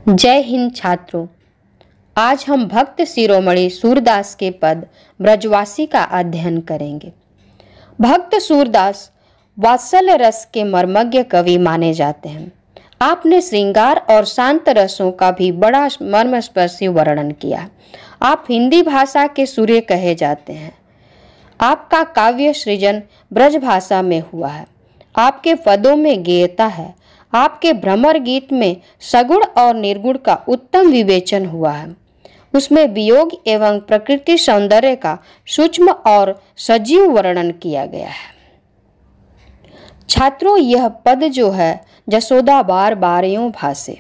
जय हिंद छात्रों। आज हम भक्त शिरोमणि सूरदास के पद ब्रजवासी का अध्ययन करेंगे। भक्त सूरदास वात्सल्य रस के मर्मज्ञ कवि माने जाते हैं। आपने श्रृंगार और शांत रसों का भी बड़ा मर्मस्पर्शी वर्णन किया। आप हिंदी भाषा के सूर्य कहे जाते हैं। आपका काव्य सृजन ब्रज भाषा में हुआ है। आपके पदों में गेयता है। आपके भ्रमर गीत में सगुण और निर्गुण का उत्तम विवेचन हुआ है। उसमें वियोग एवं प्रकृति सौंदर्य का सूक्ष्म और सजीव वर्णन किया गया है। छात्रों, यह पद जो है जसोदा बार बार यूं भासे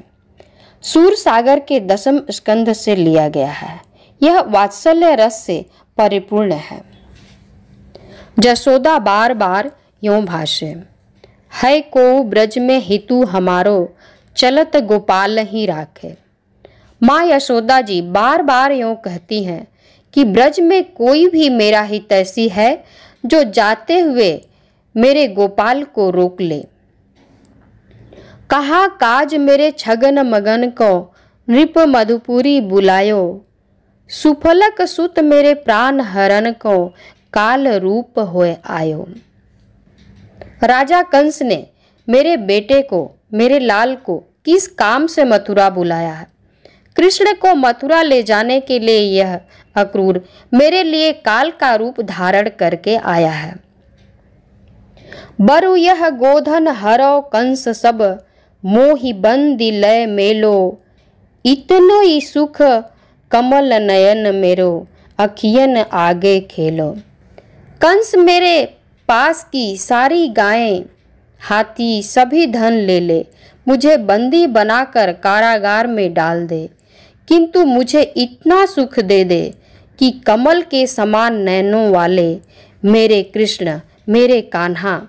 सूर सागर के 10वें स्कंध से लिया गया है। यह वात्सल्य रस से परिपूर्ण है। जसोदा बार बार यूं भाषे, है को ब्रज में हितु हमारो, चलत गोपाल ही राखे। माँ यशोदा जी बार बार यूं कहती हैं कि ब्रज में कोई भी मेरा हित ऐसी है जो जाते हुए मेरे गोपाल को रोक ले। कहा काज मेरे छगन मगन को, नृप मधुपुरी बुलायो। सुफलक सुत मेरे प्राण हरण को, काल रूप होए आयो। राजा कंस ने मेरे बेटे को, मेरे लाल को किस काम से मथुरा बुलाया है? कृष्ण को मथुरा ले जाने के लिए यह अक्रूर मेरे लिए काल का रूप धारण करके आया है। बरु यह गोधन हरो कंस सब, मोहि बंदी लय मेलो। इतनो ही सुख कमल नयन मेरो, अखियन आगे खेलो। कंस मेरे पास की सारी गायें, हाथी सभी धन ले ले, मुझे बंदी बनाकर कारागार में डाल दे, किंतु मुझे इतना सुख दे दे कि कमल के समान नैनों वाले मेरे कृष्ण, मेरे कान्हा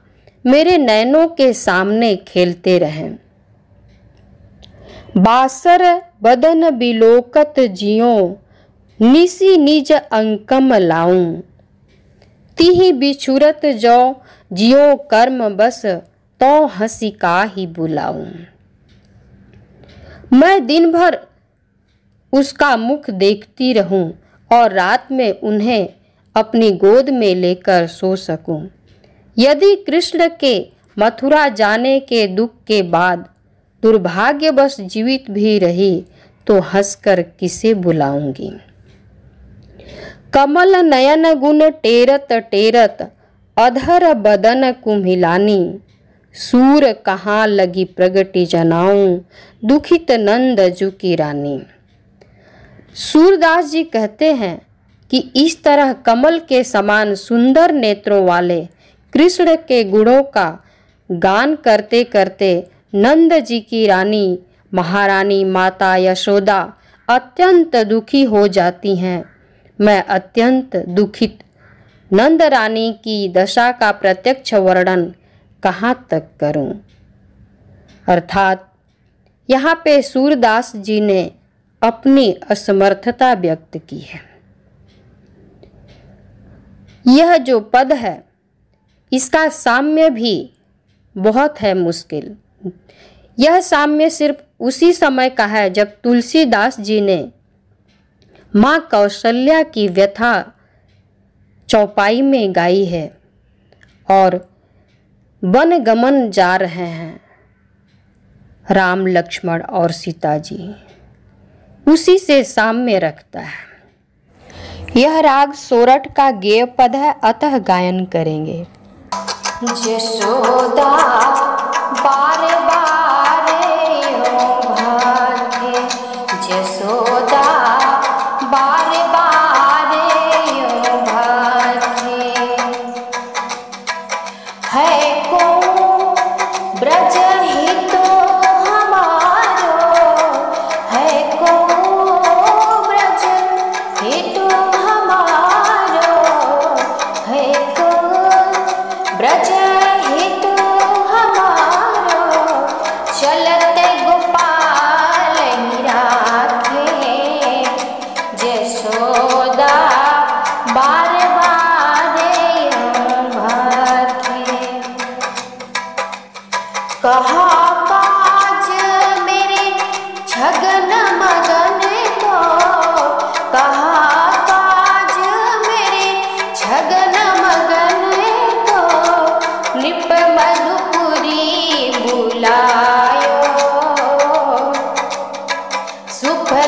मेरे नैनों के सामने खेलते रहें। बासर बदन बिलोकत जियो, निसी निज अंकम लाऊं। तिहि बिछुरत जो जियो कर्म बस, तो हंसी का ही बुलाऊं। मैं दिन भर उसका मुख देखती रहूं और रात में उन्हें अपनी गोद में लेकर सो सकूं। यदि कृष्ण के मथुरा जाने के दुख के बाद दुर्भाग्यवश जीवित भी रही तो हंसकर किसे बुलाऊंगी। कमल नयन गुण टेरत टेरत, अधर बदन कुम्हिलानी। सूर कहाँ लगी प्रगति जनाऊं, दुखित नंद जुकी रानी। सूरदास जी कहते हैं कि इस तरह कमल के समान सुंदर नेत्रों वाले कृष्ण के गुणों का गान करते करते नंद जी की रानी महारानी माता यशोदा अत्यंत दुखी हो जाती हैं। मैं अत्यंत दुखित नंद रानी की दशा का प्रत्यक्ष वर्णन कहाँ तक करूं। अर्थात यहाँ पे सूरदास जी ने अपनी असमर्थता व्यक्त की है। यह जो पद है इसका साम्य भी बहुत है मुश्किल। यह साम्य सिर्फ उसी समय का है जब तुलसीदास जी ने माँ कौशल्या की व्यथा चौपाई में गाई है और वन गमन जा रहे हैं राम लक्ष्मण और सीता जी, उसी से साम्य रखता है। यह राग सोरठ का गेय पद है, अतः गायन करेंगे। जसोदा बार बार यूं भागे, जसोदा बार बार यूं भागे। है को ब्रज हितो हमारो, है को ब्रज हितो हमारो, है को ब्रज हितो हमारो। चलते गोपाल ही राखे, जसोदा बार बार यूं भागे। कहा काज मेरे छगन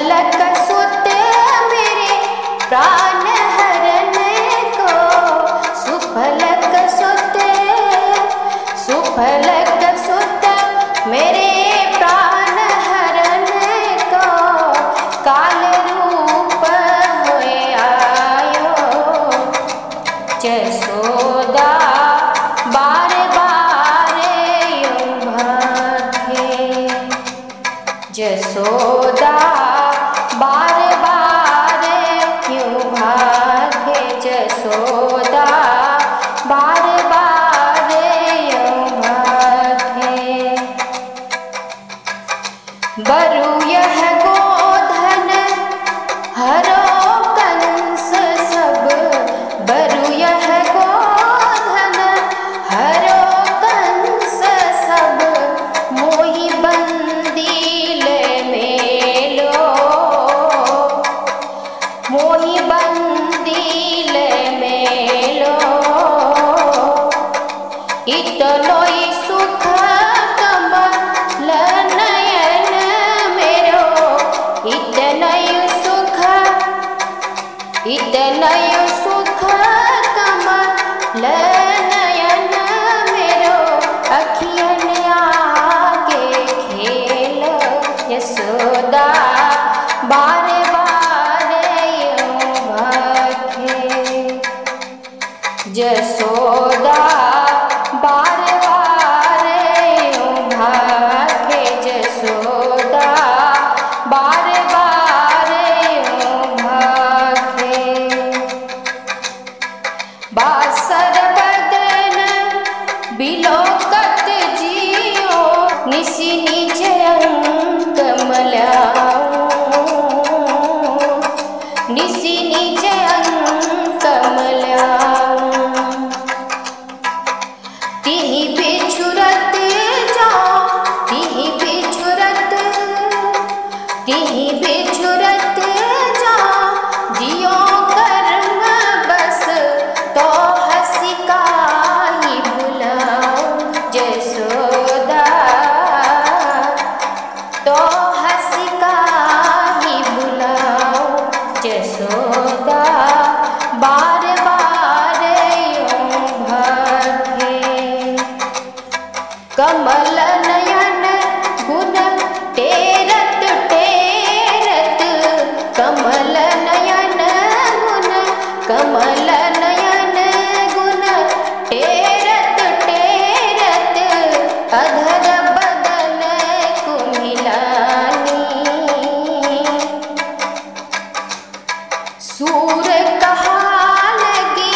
सुफलक सुत मेरे प्राण हरने को, सुफलक सुत मेरे प्राण हरने को, काल रूप होए आयो जसोदा बार बार यूं भागे, जसोदा बार बार यूं भागे, जसोदा बार बार यूं भागे। बरु यह गोधन हरो कंस सब, बरु यह गोधन हरो कंस सब, मोहि बंदी ले मेलो, मोहि बंदी ले मेलो। इतनोई सुख कमल नयन मेरो, इतनोई सुख कमल नयन मेरो, अखियन आगे खेल यशोदा बार बार यूं भागे, जसोदा बार बार यूं भागे, जसोदा बार बार यूं भागे। बासर बदन बिलोकत जियो, निसी नीच अंक मल्याऊं, निसी नीच अंक मल्याऊं। तिहि बिछुरत जाओ, तिहि बिछुरत, तिहि बिछुरत जाओ, जियो कर्म बस तो हंसी काहि बुलाऊं जसोदा, तो हंसी काहि बुलाऊं जसोदा बार बार यूं भागे। कमल नयन गुण टेरत टेरत, कमल नयन गुण, कमल नयन गुण टेरत टेरत, अधर बदन कुमिलानी। सूर कहा लगी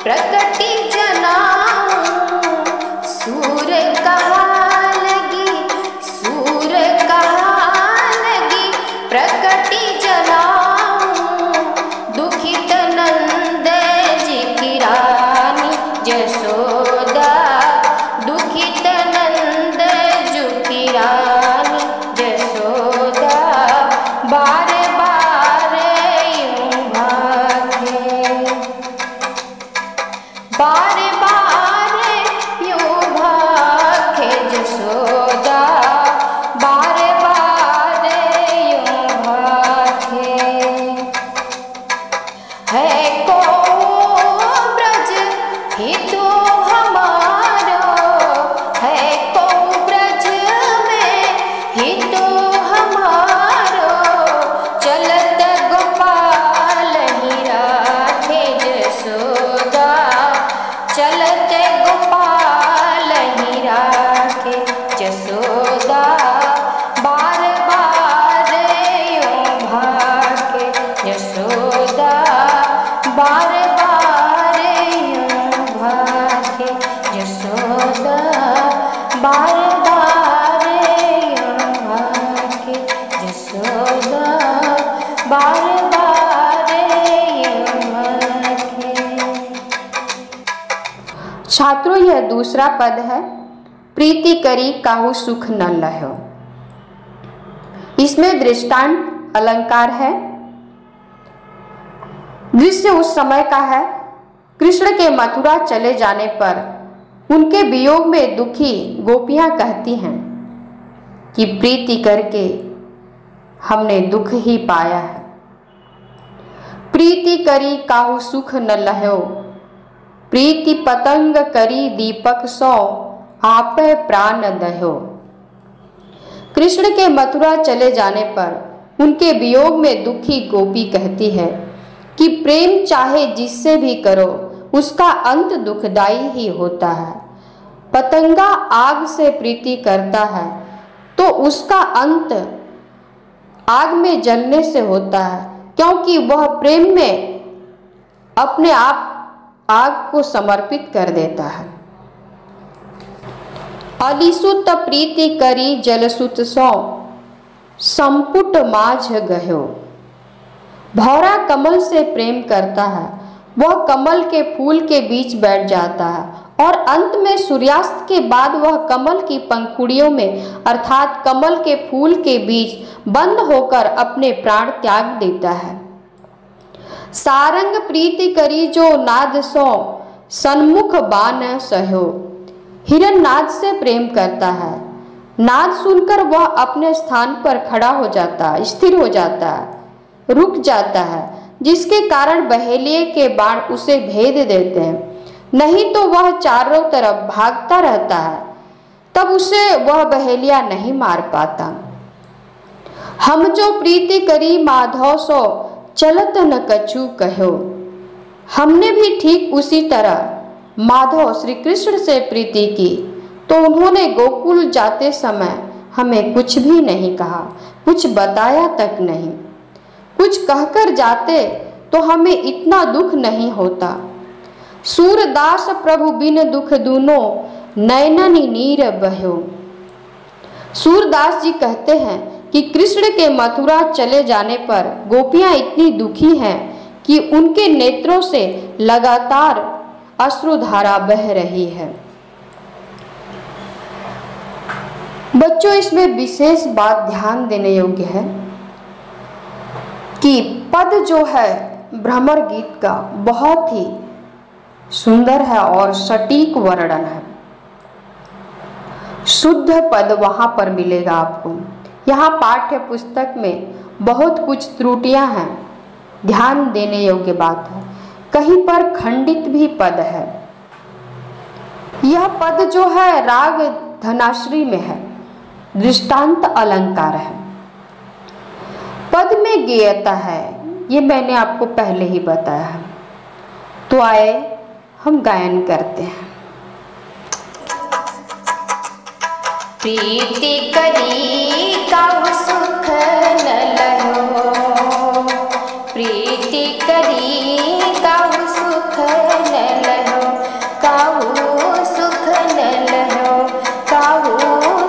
प्रकटी जनाऊं, सूर कहा लगी, सूर कहा लगी प्रकटी जनाऊं, दुखित नंद जी की रानी जसोदा, दुखित नंद जी की रानी जसोदा बार बार यूं भागे, बार बार यूं भागे, जसोदा बार बार यूं भागे। है को ब्रज हितु हमारो, है को ब्रज में हितु हमारो, चलत गोपाल ही राखे जसोदा, चलत गोपाल ही राखे जसोदा बार बार यूं भागे, जसोदा बार बार यूं भागे, जसोदा बार बार यूं भागे, जसोदा बार बार यूं भागे। छात्रों, यह दूसरा पद है, प्रीति करी काहू सुख न लहो। इसमें दृष्टांत अलंकार है। दृश्य उस समय का है, कृष्ण के मथुरा चले जाने पर उनके वियोग में दुखी गोपियां कहती हैं कि प्रीति करके हमने दुख ही पाया है। प्रीति करी काहू सुख न लह्यो, प्रीति पतंग करी दीपक सो, आपे प्राण दह्यो। कृष्ण के मथुरा चले जाने पर उनके वियोग में दुखी गोपी कहती है कि प्रेम चाहे जिससे भी करो उसका अंत दुखदाई ही होता है। पतंगा आग से प्रीति करता है तो उसका अंत आग में जलने से होता है, क्योंकि वह प्रेम में अपने आप आग को समर्पित कर देता है। अलिसुत प्रीति करी जलसुत सो, संपुट माझ गह्यो। भौरा कमल से प्रेम करता है, वह कमल के फूल के बीच बैठ जाता है और अंत में सूर्यास्त के बाद वह कमल की पंखुड़ियों में अर्थात कमल के फूल के बीच बंद होकर अपने प्राण त्याग देता है। सारंग प्रीति करी जो नाद सो, सन्मुख बान सहयो। हिरण नाद से प्रेम करता है, नाद सुनकर वह अपने स्थान पर खड़ा हो जाता है, स्थिर हो जाता है, रुक जाता है, जिसके कारण बहेलिए के बाण उसे भेद देते हैं, नहीं तो वह चारों तरफ भागता रहता है, तब उसे वह बहेलिया नहीं मार पाता। हम जो प्रीति करी माधव सो, चलत न कछु कहो। हमने भी ठीक उसी तरह माधव श्री कृष्ण से प्रीति की तो उन्होंने गोकुल जाते समय हमें कुछ भी नहीं कहा, कुछ बताया तक नहीं। कुछ कहकर जाते तो हमें इतना दुख नहीं होता। सूरदास प्रभु बिन दुख दूनो, नैननी नीर बह्यो। सूरदास जी कहते हैं कि कृष्ण के मथुरा चले जाने पर गोपियां इतनी दुखी हैं कि उनके नेत्रों से लगातार अश्रुधारा बह रही है। बच्चों, इसमें विशेष बात ध्यान देने योग्य है कि पद जो है भ्रमर गीत का बहुत ही सुंदर है और सटीक वर्णन है। शुद्ध पद वहां पर मिलेगा आपको। यहाँ पाठ्य पुस्तक में बहुत कुछ त्रुटियां हैं, ध्यान देने योग्य बात है। कहीं पर खंडित भी पद है। यह पद जो है राग धनाश्री में है, दृष्टांत अलंकार है। पद में गेयता है, ये मैंने आपको पहले ही बताया है। तो आए हम गायन करते हैं। प्रीति करी काहू सुख न लह्यो, प्रीति करी काहू सुख न लह्यो, काहू सुख न लह्यो, काहू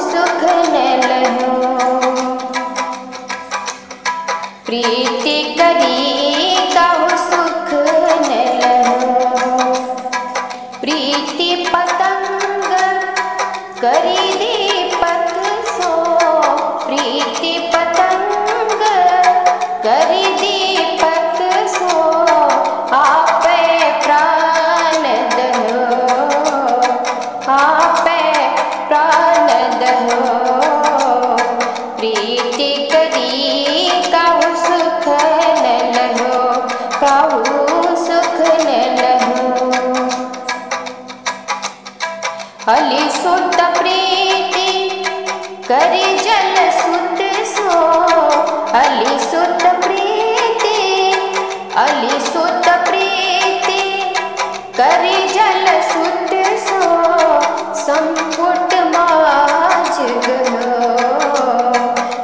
सुख न लह्यो। प्रीति करी काहू सुख न लह्यो, प्रीति पतंग करी दीपक सो, प्रीति पतंग करी दीपक सो, आपे प्राण दह्यो, आपे प्राण दह्यो। प्रीति करी काहू सुख न लह्यो, काहू सुख न लह्यो। अलिसुत प्रीति करी जलसुत सो, अलिसुत प्रीति, अलिसुत प्रीति करी जलसुत सो, संपुट माझ गह्यो,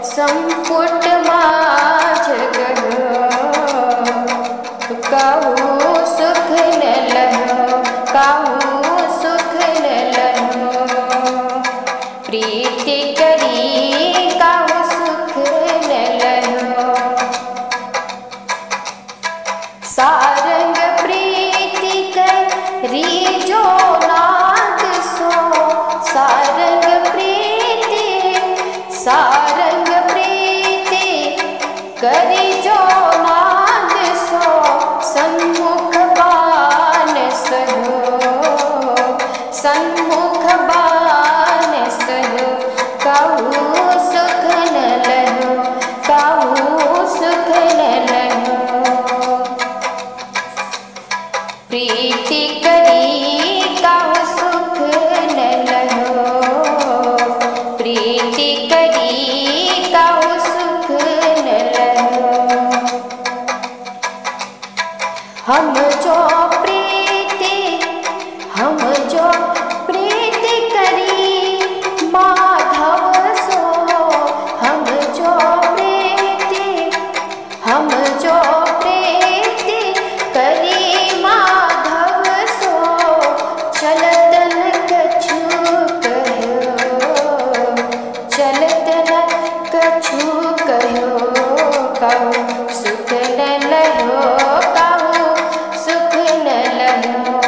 संपुट माझ गह्यो। काहू सुख न लह्यो, काहू सुख न लह्यो। प्रीति करी काहू सुख न लह्यो। सारंग प्रीति करी जो नाद सो, सारंग प्रीति, सारंग प्रीति करी जो नाद सो, सन्मुख बान सहयो, सन्मुख बान सहयो। काहू सुख न लह्यो, काहू हम जो प्रीति करी माधव सो, हम जो प्रीति करी माधव सो, चलत न कछु कहो, चलत न कछु कहो, कहु सुख न लहो, कहु सुख न लहो।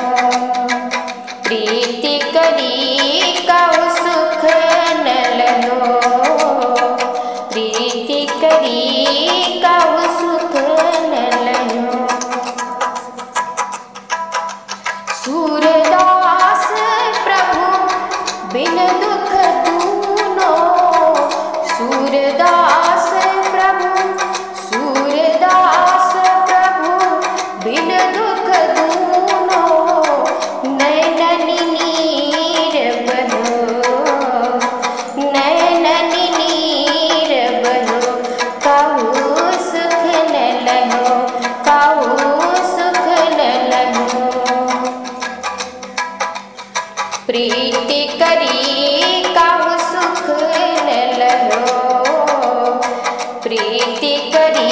प्रीति करी कहु सुख न लहो, प्रीति करी कहु सुख न लहो। सूरदास प्रभु बिन दुख दूनो, सूरदास प्रभु बिन दुख दूनो, नैनन नीर बहो, नैनन नीर बहो, कहु सुख न लहो, कहु सुख न लहो। प्रीति करी कहु सुख न लहो, प्रीति करी